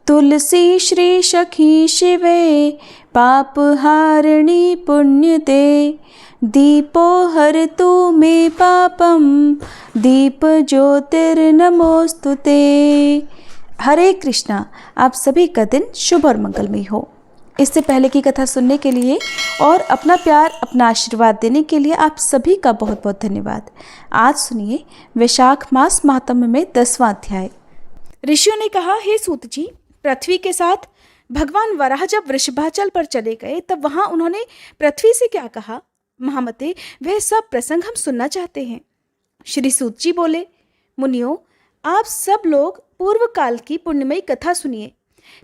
तुलसी श्री सखी शिवे पाप हारिणी पुण्यते दीपो हर तू मे पापम दीप ज्योतिर्नमोस्तुते। हरे कृष्णा। आप सभी का दिन शुभ और मंगलमय हो। इससे पहले की कथा सुनने के लिए और अपना प्यार अपना आशीर्वाद देने के लिए आप सभी का बहुत बहुत धन्यवाद। आज सुनिए वैशाख मास महात्म्य में 10वां अध्याय। ऋषियों ने कहा, हे सूत जी, पृथ्वी के साथ भगवान वराह जब वृषभाचल पर चले गए तब वहां उन्होंने पृथ्वी से क्या कहा? महामते, वह सब प्रसंग हम सुनना चाहते हैं। श्री सूत जी बोले, मुनियों, आप सब लोग पूर्व काल की पुण्यमयी कथा सुनिए।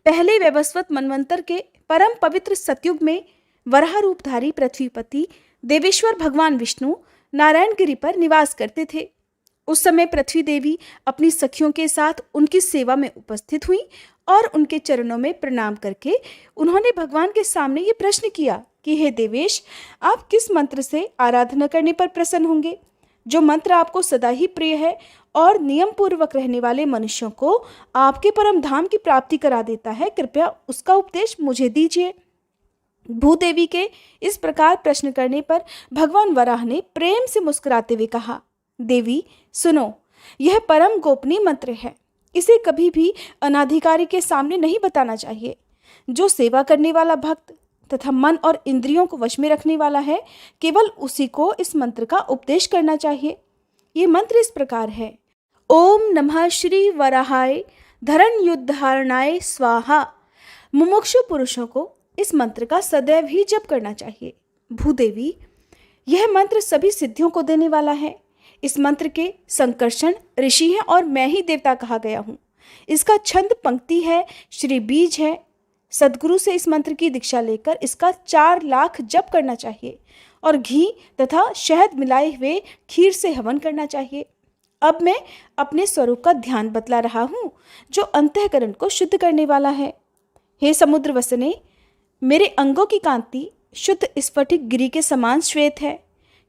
पहले वैवस्वत मनवंतर के परम पवित्र सतयुग में वराह रूपधारी पृथ्वीपति देवेश्वर भगवान विष्णु नारायणगिरी पर निवास करते थे। उस समय पृथ्वी देवी अपनी सखियों के साथ उनकी सेवा में उपस्थित हुई और उनके चरणों में प्रणाम करके उन्होंने भगवान के सामने ये प्रश्न किया कि हे देवेश, आप किस मंत्र से आराधना करने पर प्रसन्न होंगे? जो मंत्र आपको सदा ही प्रिय है और नियम पूर्वक रहने वाले मनुष्यों को आपके परम धाम की प्राप्ति करा देता है, कृपया उसका उपदेश मुझे दीजिए। भूदेवी के इस प्रकार प्रश्न करने पर भगवान वराह ने प्रेम से मुस्कुराते हुए कहा, देवी सुनो, यह परम गोपनीय मंत्र है। इसे कभी भी अनाधिकारी के सामने नहीं बताना चाहिए। जो सेवा करने वाला भक्त तथा मन और इंद्रियों को वश में रखने वाला है, केवल उसी को इस मंत्र का उपदेश करना चाहिए। ये मंत्र इस प्रकार है, ओम नमः श्री वराहाय धरण युद्धारणाय स्वाहा। मुमुक्षु पुरुषों को इस मंत्र का सदैव ही जप करना चाहिए। भूदेवी, यह मंत्र सभी सिद्धियों को देने वाला है। इस मंत्र के संकर्षण ऋषि हैं और मैं ही देवता कहा गया हूँ। इसका छंद पंक्ति है, श्री बीज है। सद्गुरु से इस मंत्र की दीक्षा लेकर इसका 4 लाख जप करना चाहिए और घी तथा शहद मिलाए हुए खीर से हवन करना चाहिए। अब मैं अपने स्वरूप का ध्यान बतला रहा हूँ, जो अंतःकरण को शुद्ध करने वाला है। हे समुद्र वसने, मेरे अंगों की कांति शुद्ध स्फटिक गिरी के समान श्वेत है।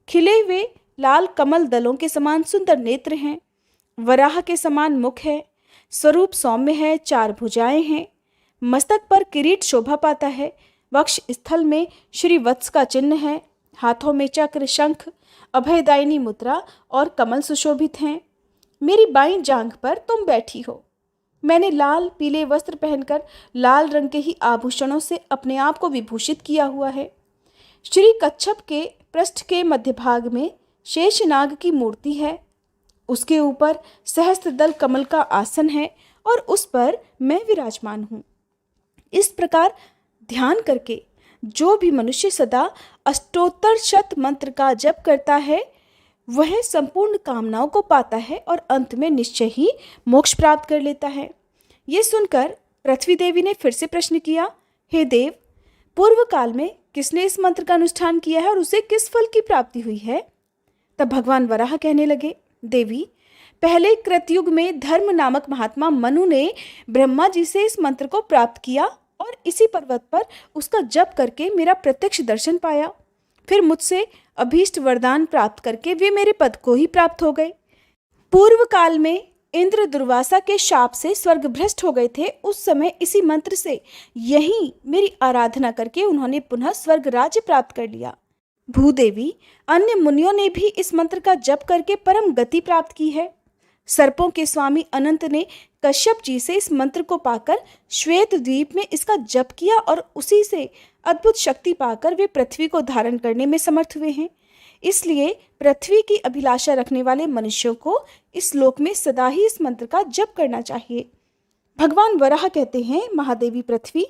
खिले हुए लाल कमल दलों के समान सुंदर नेत्र हैं। वराह के समान मुख है। स्वरूप सौम्य है। 4 भुजाएं हैं। मस्तक पर किरीट शोभा पाता है। वक्ष स्थल में श्री वत्स का चिन्ह है। हाथों में चक्र, शंख, अभयदायिनी मुद्रा और कमल सुशोभित हैं। मेरी बाईं जांघ पर तुम बैठी हो। मैंने लाल पीले वस्त्र पहनकर लाल रंग के ही आभूषणों से अपने आप को विभूषित किया हुआ है। श्री कच्छप के पृष्ठ के मध्य भाग में शेषनाग की मूर्ति है। उसके ऊपर सहस्त्रदल कमल का आसन है और उस पर मैं विराजमान हूँ। इस प्रकार ध्यान करके जो भी मनुष्य सदा अष्टोत्तर शत मंत्र का जप करता है, वह संपूर्ण कामनाओं को पाता है और अंत में निश्चय ही मोक्ष प्राप्त कर लेता है। ये सुनकर पृथ्वी देवी ने फिर से प्रश्न किया, हे देव, पूर्व काल में किसने इस मंत्र का अनुष्ठान किया है और उसे किस फल की प्राप्ति हुई है? तब भगवान वराह कहने लगे, देवी, पहले कृतयुग में धर्म नामक महात्मा मनु ने ब्रह्मा जी से इस मंत्र को प्राप्त किया और इसी पर्वत पर उसका जप करके मेरा प्रत्यक्ष दर्शन पाया। फिर मुझसे अभीष्ट वरदान प्राप्त करके वे मेरे पद को ही प्राप्त हो गए। पूर्व काल में इंद्र दुर्वासा के शाप से स्वर्ग भ्रष्ट हो गए थे। उस समय इसी मंत्र से यही मेरी आराधना करके उन्होंने पुनः स्वर्ग राज्य प्राप्त कर लिया। भूदेवी, अन्य मुनियों ने भी इस मंत्र का जप करके परम गति प्राप्त की है। सर्पों के स्वामी अनंत ने कश्यप जी से इस मंत्र को पाकर श्वेत द्वीप में इसका जप किया और उसी से अद्भुत शक्ति पाकर वे पृथ्वी को धारण करने में समर्थ हुए हैं। इसलिए पृथ्वी की अभिलाषा रखने वाले मनुष्यों को इस लोक में सदा ही इस मंत्र का जप करना चाहिए। भगवान वराह कहते हैं, महादेवी पृथ्वी,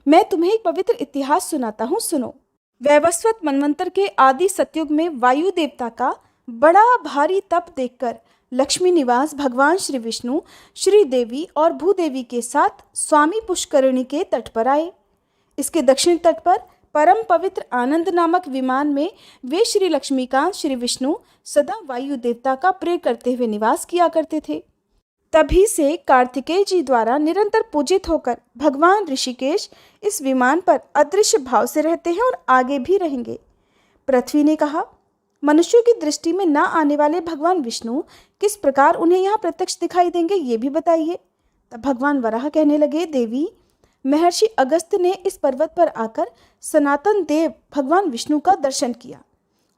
मैं तुम्हें एक पवित्र इतिहास सुनाता हूँ, सुनो। वैवस्वत मनवंतर के आदि सतयुग में वायु देवता का बड़ा भारी तप देखकर लक्ष्मी निवास भगवान श्री विष्णु, श्री देवी और भूदेवी के साथ स्वामी पुष्करणी के तट पर आए। इसके दक्षिण तट पर परम पवित्र आनंद नामक विमान में वे श्री लक्ष्मीकांत श्री विष्णु सदा वायु देवता का प्रेय करते हुए निवास किया करते थे। तभी से कार्तिकेय जी द्वारा निरंतर पूजित होकर भगवान ऋषिकेश इस विमान पर अदृश्य भाव से रहते हैं और आगे भी रहेंगे। पृथ्वी ने कहा, मनुष्यों की दृष्टि में न आने वाले भगवान विष्णु किस प्रकार उन्हें यहाँ प्रत्यक्ष दिखाई देंगे, ये भी बताइए। तब भगवान वराह कहने लगे, देवी, महर्षि अगस्त्य ने इस पर्वत पर आकर सनातन देव भगवान विष्णु का दर्शन किया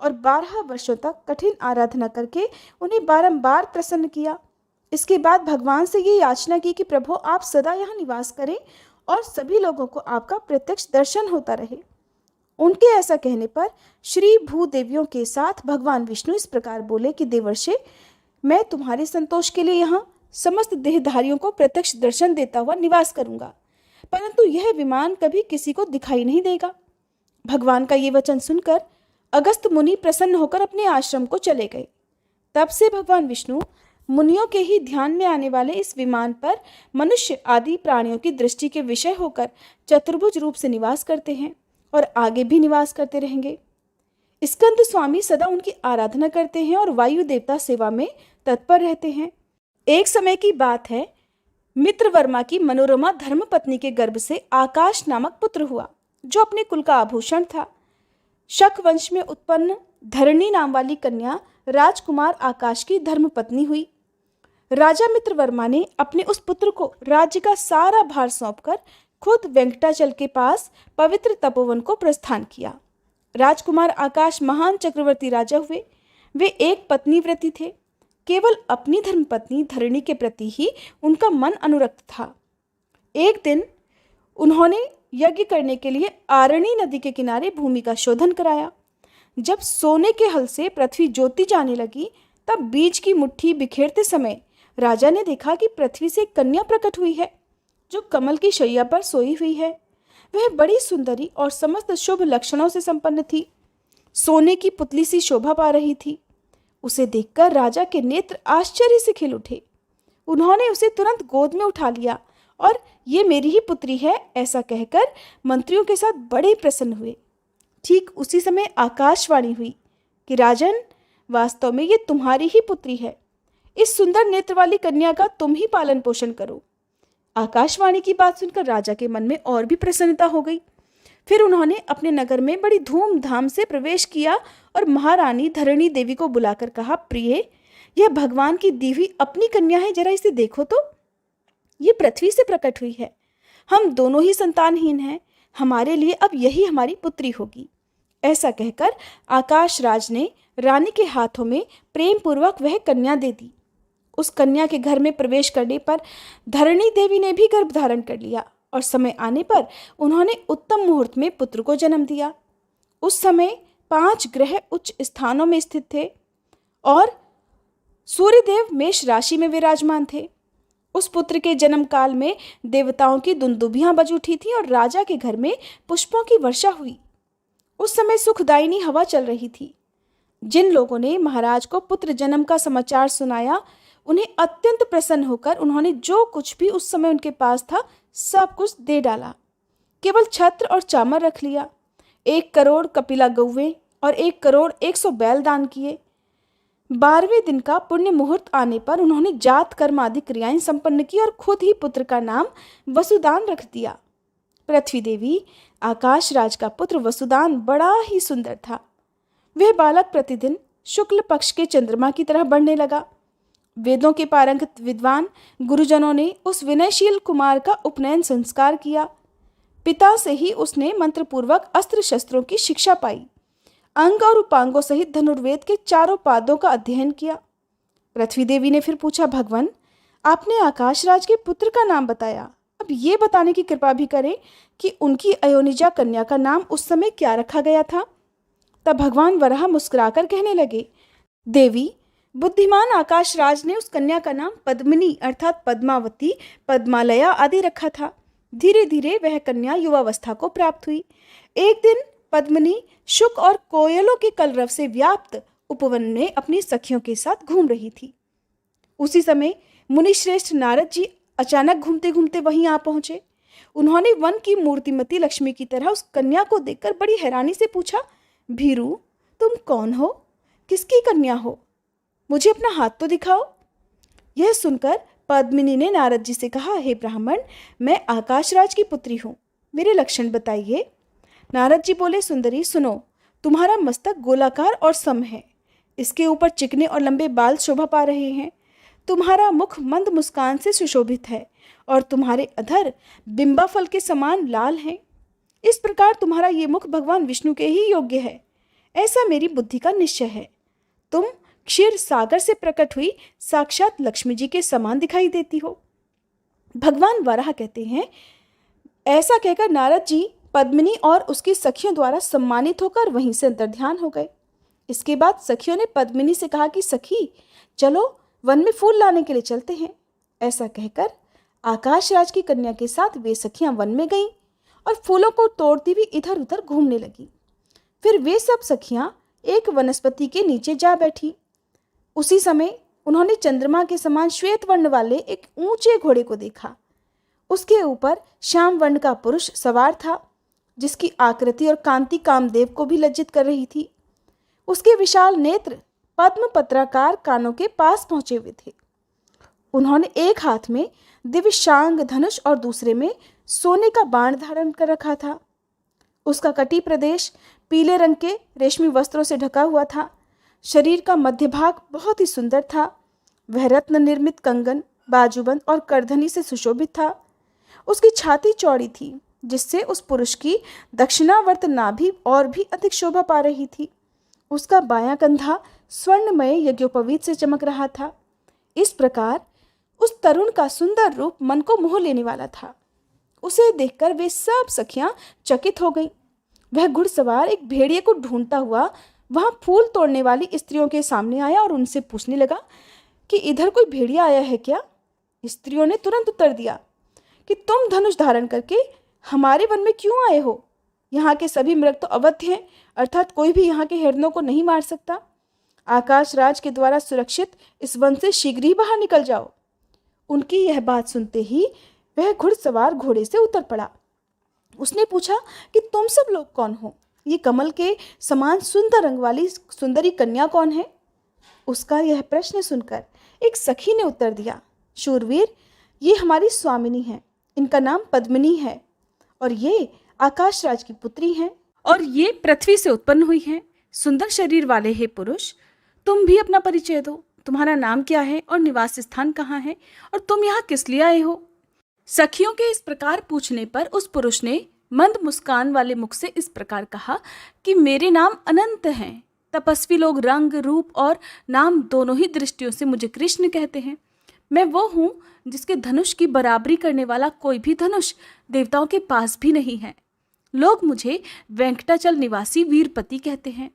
और 12 वर्षों तक कठिन आराधना करके उन्हें बारंबार प्रसन्न किया। इसके बाद भगवान से ये याचना की कि प्रभु आप सदा यहाँ निवास करें और सभी लोगों को आपका प्रत्यक्ष दर्शन होता रहे। उनके ऐसा कहने पर श्री भूदेवियों के साथ भगवान विष्णु इस प्रकार बोले कि देवर्षि, मैं तुम्हारे संतोष के लिए यहाँ समस्त देहधारियों को प्रत्यक्ष दर्शन देता हुआ निवास करूंगा, परंतु यह विमान कभी किसी को दिखाई नहीं देगा। भगवान का ये वचन सुनकर अगस्त मुनि प्रसन्न होकर अपने आश्रम को चले गए। तब से भगवान विष्णु मुनियों के ही ध्यान में आने वाले इस विमान पर मनुष्य आदि प्राणियों की दृष्टि के विषय होकर चतुर्भुज रूप से निवास करते हैं और आगे भी निवास करते रहेंगे। स्कंद स्वामी सदा उनकी आराधना करते हैं और वायु देवता सेवा में तत्पर रहते हैं। एक समय की बात है, मित्रवर्मा की मनोरमा धर्मपत्नी के गर्भ से आकाश नामक पुत्र हुआ, जो अपने कुल का आभूषण था। शक वंश में उत्पन्न धरणी नाम वाली कन्या राजकुमार आकाश की धर्मपत्नी हुई। राजा मित्रवर्मा ने अपने उस पुत्र को राज्य का सारा भार सौंपकर खुद वेंकटाचल के पास पवित्र तपोवन को प्रस्थान किया। राजकुमार आकाश महान चक्रवर्ती राजा हुए। वे एक पत्नीव्रती थे। केवल अपनी धर्मपत्नी धरणी के प्रति ही उनका मन अनुरक्त था। एक दिन उन्होंने यज्ञ करने के लिए आरणी नदी के किनारे भूमि का शोधन कराया। जब सोने के हल से पृथ्वी जोती जाने लगी, तब बीज की मुट्ठी बिखेरते समय राजा ने देखा कि पृथ्वी से एक कन्या प्रकट हुई है, जो कमल की शैया पर सोई हुई है। वह बड़ी सुंदरी और समस्त शुभ लक्षणों से संपन्न थी। सोने की पुतली सी शोभा पा रही थी। उसे देखकर राजा के नेत्र आश्चर्य से खिल उठे। उन्होंने उसे तुरंत गोद में उठा लिया और ये मेरी ही पुत्री है ऐसा कहकर मंत्रियों के साथ बड़े प्रसन्न हुए। ठीक उसी समय आकाशवाणी हुई कि राजन, वास्तव में ये तुम्हारी ही पुत्री है। इस सुंदर नेत्र वाली कन्या का तुम ही पालन पोषण करो। आकाशवाणी की बात सुनकर राजा के मन में और भी प्रसन्नता हो गई। फिर उन्होंने अपने नगर में बड़ी धूमधाम से प्रवेश किया और महारानी धरणी देवी को बुलाकर कहा, प्रिय, यह भगवान की दी हुई अपनी कन्या है, जरा इसे देखो तो। ये पृथ्वी से प्रकट हुई है। हम दोनों ही संतानहीन हैं। हमारे लिए अब यही हमारी पुत्री होगी। ऐसा कहकर आकाश राज ने रानी के हाथों में प्रेम पूर्वक वह कन्या दे दी। उस कन्या के घर में प्रवेश करने पर धरणी देवी ने भी गर्भ धारण कर लिया और समय आने पर उन्होंने उत्तम मुहूर्त में पुत्र को जन्म दिया। उस समय 5 ग्रह उच्च स्थानों में स्थित थे और सूर्यदेव मेष राशि में विराजमान थे। उस पुत्र के जन्म काल में देवताओं की दुंदुभियां बज उठी थी और राजा के घर में पुष्पों की वर्षा हुई। उस समय सुखदायिनी हवा चल रही थी। जिन लोगों ने महाराज को पुत्र जन्म का समाचार सुनाया, उन्हें अत्यंत प्रसन्न होकर उन्होंने जो कुछ भी उस समय उनके पास था सब कुछ दे डाला। केवल छत्र और चामर रख लिया। 1 करोड़ कपिला गौवें और 1 करोड़ 100 बैल दान किए। 12वें दिन का पुण्य मुहूर्त आने पर उन्होंने जात कर्म आदि क्रियाएं संपन्न की और खुद ही पुत्र का नाम वसुदान रख दिया। पृथ्वी देवी आकाश राज का पुत्र वसुदान बड़ा ही सुंदर था। वह बालक प्रतिदिन शुक्ल पक्ष के चंद्रमा की तरह बढ़ने लगा। वेदों के पारंगत विद्वान गुरुजनों ने उस विनयशील कुमार का उपनयन संस्कार किया। पिता से ही उसने मंत्रपूर्वक अस्त्र शस्त्रों की शिक्षा पाई। अंग और उपांगों सहित धनुर्वेद के 4 पादों का अध्ययन किया। पृथ्वी देवी ने फिर पूछा, भगवान, आपने आकाश राज के पुत्र का नाम बताया, अब ये बताने की कृपा भी करें कि उनकी अयोनिजा कन्या का नाम उस समय क्या रखा गया था। तब भगवान वराह मुस्कुराकर कहने लगे, देवी, बुद्धिमान आकाश राज ने उस कन्या का नाम पद्मिनी अर्थात पद्मावती, पद्मालया आदि रखा था। धीरे धीरे वह कन्या युवावस्था को प्राप्त हुई। एक दिन पद्मिनी शुक और कोयलों के कलरव से व्याप्त उपवन में अपनी सखियों के साथ घूम रही थी। उसी समय मुनिश्रेष्ठ नारद जी अचानक घूमते घूमते वहीं आ पहुंचे। उन्होंने वन की मूर्तिमती लक्ष्मी की तरह उस कन्या को देखकर बड़ी हैरानी से पूछा, भीरू, तुम कौन हो? किसकी कन्या हो? मुझे अपना हाथ तो दिखाओ। यह सुनकर पद्मिनी ने नारद जी से कहा, हे ब्राह्मण, मैं आकाशराज की पुत्री हूँ, मेरे लक्षण बताइए। नारद जी बोले, सुंदरी सुनो, तुम्हारा मस्तक गोलाकार और सम है। इसके ऊपर चिकने और लंबे बाल शोभा पा रहे हैं। तुम्हारा मुख मंद मुस्कान से सुशोभित है और तुम्हारे अधर बिंबा फल के समान लाल हैं। इस प्रकार तुम्हारा ये मुख भगवान विष्णु के ही योग्य है, ऐसा मेरी बुद्धि का निश्चय है। तुम क्षीर सागर से प्रकट हुई साक्षात लक्ष्मी जी के समान दिखाई देती हो। भगवान वराह कहते हैं, ऐसा कहकर नारद जी पद्मिनी और उसकी सखियों द्वारा सम्मानित होकर वहीं से अंतर्ध्यान हो गए। इसके बाद सखियों ने पद्मिनी से कहा कि सखी चलो वन में फूल लाने के लिए चलते हैं। ऐसा कहकर आकाशराज की कन्या के साथ वे सखियां वन में गईं और फूलों को तोड़ती हुई इधर उधर घूमने लगी। फिर वे सब सखियां एक वनस्पति के नीचे जा बैठी। उसी समय उन्होंने चंद्रमा के समान श्वेत वर्ण वाले एक ऊंचे घोड़े को देखा। उसके ऊपर श्याम वर्ण का पुरुष सवार था, जिसकी आकृति और कांति कामदेव को भी लज्जित कर रही थी। उसके विशाल नेत्र पद्म पत्राकार कानों के पास पहुंचे हुए थे। उन्होंने एक हाथ में दिव्य शांग धनुष और दूसरे में सोने का बाण धारण कर रखा था। उसका कटी प्रदेश पीले रंग के रेशमी वस्त्रों से ढका हुआ था। शरीर का मध्य भाग बहुत ही सुंदर था। वह रत्न निर्मित कंगन, बाजूबंद और करधनी से सुशोभित था। उसकी छाती चौड़ी थी, जिससे उस पुरुष की दक्षिणावर्त नाभि और भी अधिक शोभा पा रही थी। उसका बायां कंधा स्वर्णमय यज्ञोपवीत से चमक रहा था। इस प्रकार उस तरुण का सुंदर रूप मन को मोह लेने वाला था। उसे देखकर वे सब सखियां चकित हो गईं। वह घुड़सवार एक भेड़िए को ढूंढता हुआ वहां फूल तोड़ने वाली स्त्रियों के सामने आया और उनसे पूछने लगा कि इधर कोई भेड़िया आया है क्या? स्त्रियों ने तुरंत उत्तर दिया कि तुम धनुष धारण करके हमारे वन में क्यों आए हो? यहाँ के सभी मृग तो अवध्य हैं, अर्थात कोई भी यहाँ के हिरणों को नहीं मार सकता। आकाश राज के द्वारा सुरक्षित इस वन से शीघ्र ही बाहर निकल जाओ। उनकी यह बात सुनते ही वह घुड़सवार घोड़े से उतर पड़ा। उसने पूछा कि तुम सब लोग कौन हो? ये कमल के समान सुंदर रंग वाली सुंदरी कन्या कौन है? उसका यह प्रश्न सुनकर एक सखी ने उत्तर दिया, शूरवीर, ये हमारी स्वामिनी है। इनका नाम पद्मिनी है और ये आकाशराज की पुत्री हैं और ये पृथ्वी से उत्पन्न हुई हैं। सुंदर शरीर वाले हे पुरुष, तुम भी अपना परिचय दो। तुम्हारा नाम क्या है और निवास स्थान कहाँ है और तुम यहाँ किस लिए आए हो? सखियों के इस प्रकार पूछने पर उस पुरुष ने मंद मुस्कान वाले मुख से इस प्रकार कहा कि मेरे नाम अनंत हैं। तपस्वी लोग रंग, रूप और नाम दोनों ही दृष्टियों से मुझे कृष्ण कहते हैं। मैं वो हूँ जिसके धनुष की बराबरी करने वाला कोई भी धनुष देवताओं के पास भी नहीं है। लोग मुझे वेंकटाचल निवासी वीरपति कहते हैं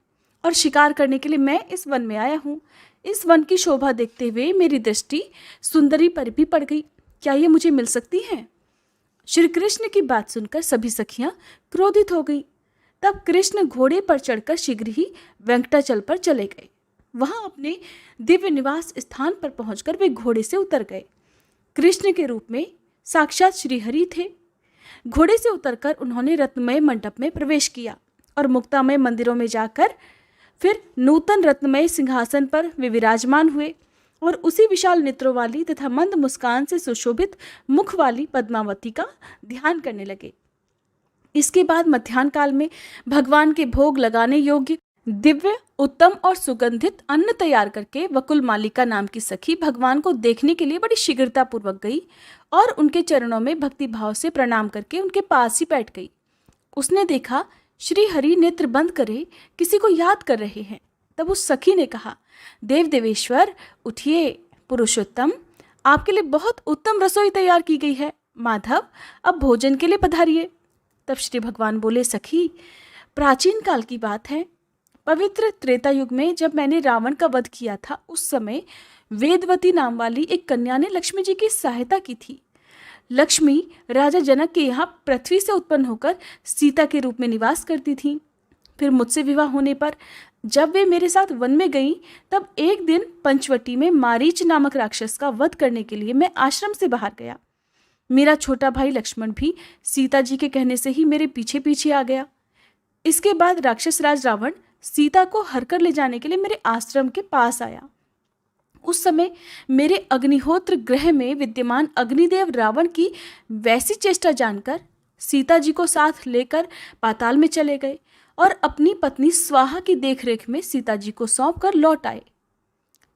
और शिकार करने के लिए मैं इस वन में आया हूँ। इस वन की शोभा देखते हुए मेरी दृष्टि सुंदरी पर भी पड़ गई। क्या ये मुझे मिल सकती है? श्री कृष्ण की बात सुनकर सभी सखियां क्रोधित हो गईं। तब कृष्ण घोड़े पर चढ़कर शीघ्र ही वेंकटाचल पर चले गए। वहां अपने दिव्य निवास स्थान पर पहुंचकर वे घोड़े से उतर गए। कृष्ण के रूप में साक्षात श्रीहरि थे। घोड़े से उतरकर उन्होंने रत्नमय मंडप में प्रवेश किया और मुक्तामय मंदिरों में जाकर फिर नूतन रत्नमय सिंहासन पर वे विराजमान हुए और उसी विशाल नेत्रों वाली तथा मंद मुस्कान से सुशोभित मुख वाली पद्मावती का ध्यान करने लगे। इसके बाद मध्याह्न काल में भगवान के भोग लगाने योग्य दिव्य, उत्तम और सुगंधित अन्न तैयार करके वकुल मालिका नाम की सखी भगवान को देखने के लिए बड़ी शीघ्रता पूर्वक गई और उनके चरणों में भक्ति भाव से प्रणाम करके उनके पास ही बैठ गई। उसने देखा श्री हरि नेत्र बंद करे किसी को याद कर रहे हैं। तब उस सखी ने कहा, देव देवेश्वर उठिए, पुरुषोत्तम, आपके लिए बहुत उत्तम रसोई तैयार की गई है। माधव, अब भोजन के लिए पधारिए। तब श्री भगवान बोले, सखी, प्राचीन काल की बात है। पवित्र त्रेता युग में जब मैंने रावण का वध किया था, उस समय वेदवती नाम वाली एक कन्या ने लक्ष्मी जी की सहायता की थी। लक्ष्मी राजा जनक के यहाँ पृथ्वी से उत्पन्न होकर सीता के रूप में निवास करती थीं। फिर मुझसे विवाह होने पर जब वे मेरे साथ वन में गईं, तब एक दिन पंचवटी में मारीच नामक राक्षस का वध करने के लिए मैं आश्रम से बाहर गया। मेरा छोटा भाई लक्ष्मण भी सीता जी के कहने से ही मेरे पीछे पीछे आ गया। इसके बाद राक्षस राज रावण सीता को हरकर ले जाने के लिए मेरे आश्रम के पास आया। उस समय मेरे अग्निहोत्र गृह में विद्यमान अग्निदेव रावण की वैसी चेष्टा जानकर सीता जी को साथ लेकर पाताल में चले गए और अपनी पत्नी स्वाहा की देखरेख में सीता जी को सौंप कर लौट आए।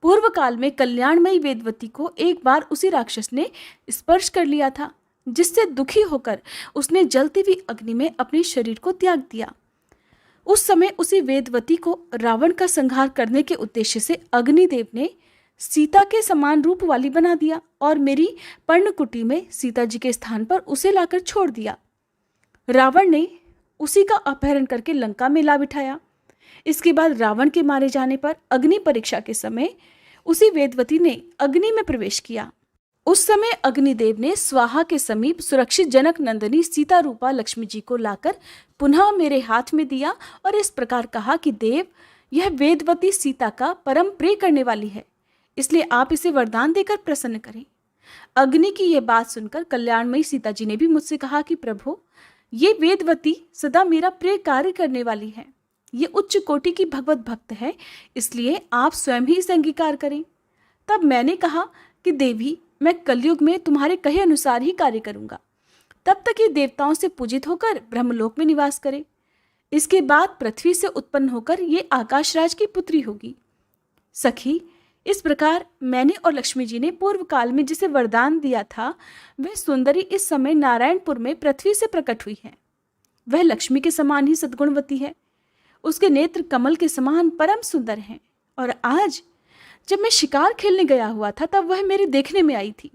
पूर्व काल में कल्याणमयी वेदवती को एक बार उसी राक्षस ने स्पर्श कर लिया था, जिससे दुखी होकर उसने जलती हुई अग्नि में अपने शरीर को त्याग दिया। उस समय उसी वेदवती को रावण का संहार करने के उद्देश्य से अग्निदेव ने सीता के समान रूप वाली बना दिया और मेरी पर्णकुटी में सीता जी के स्थान पर उसे लाकर छोड़ दिया। रावण ने उसी का अपहरण करके लंका में ला बिठाया। इसके बाद रावण के मारे जाने पर अग्नि परीक्षा के समय उसी वेदवती ने अग्नि में प्रवेश किया। उस समय अग्निदेव ने स्वाहा के समीप सुरक्षित जनक नंदिनी सीता रूपा लक्ष्मी जी को लाकर पुनः मेरे हाथ में दिया और इस प्रकार कहा कि देव, यह वेदवती सीता का परम प्रिय करने वाली है, इसलिए आप इसे वरदान देकर प्रसन्न करें। अग्नि की यह बात सुनकर कल्याणमयी सीता जी ने भी मुझसे कहा कि प्रभु, ये वेदवती सदा मेरा प्रिय कार्य करने वाली है, ये उच्च कोटि की भगवत भक्त है, इसलिए आप स्वयं ही इसे अंगीकार करें। तब मैंने कहा कि देवी, मैं कलयुग में तुम्हारे कहे अनुसार ही कार्य करूंगा, तब तक ये देवताओं से पूजित होकर ब्रह्मलोक में निवास करे। इसके बाद पृथ्वी से उत्पन्न होकर ये आकाशराज की पुत्री होगी। सखी, इस प्रकार मैंने और लक्ष्मी जी ने पूर्व काल में जिसे वरदान दिया था, वह सुंदरी इस समय नारायणपुर में पृथ्वी से प्रकट हुई है। वह लक्ष्मी के समान ही सद्गुणवती है, उसके नेत्र कमल के समान परम सुंदर हैं। और आज जब मैं शिकार खेलने गया हुआ था, तब वह मेरे देखने में आई थी।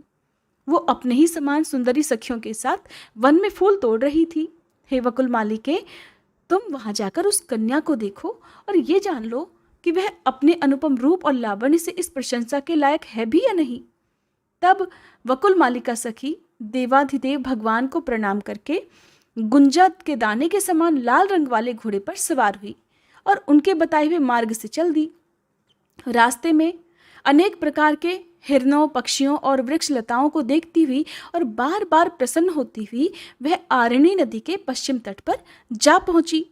वो अपने ही समान सुंदरी सखियों के साथ वन में फूल तोड़ रही थी। हे वकुल मालिके, तुम वहां जाकर उस कन्या को देखो और ये जान लो कि वह अपने अनुपम रूप और लावण्य से इस प्रशंसा के लायक है भी या नहीं। तब वकुल मालिका सखी देवाधिदेव भगवान को प्रणाम करके गुंजा के दाने के समान लाल रंग वाले घोड़े पर सवार हुई और उनके बताए हुए मार्ग से चल दी। रास्ते में अनेक प्रकार के हिरणों, पक्षियों और वृक्ष लताओं को देखती हुई और बार बार प्रसन्न होती हुई वह आरणी नदी के पश्चिम तट पर जा पहुंची।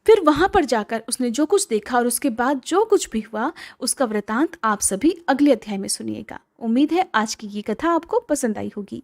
फिर वहां पर जाकर उसने जो कुछ देखा और उसके बाद जो कुछ भी हुआ, उसका वृतांत आप सभी अगले अध्याय में सुनिएगा। उम्मीद है आज की ये कथा आपको पसंद आई होगी।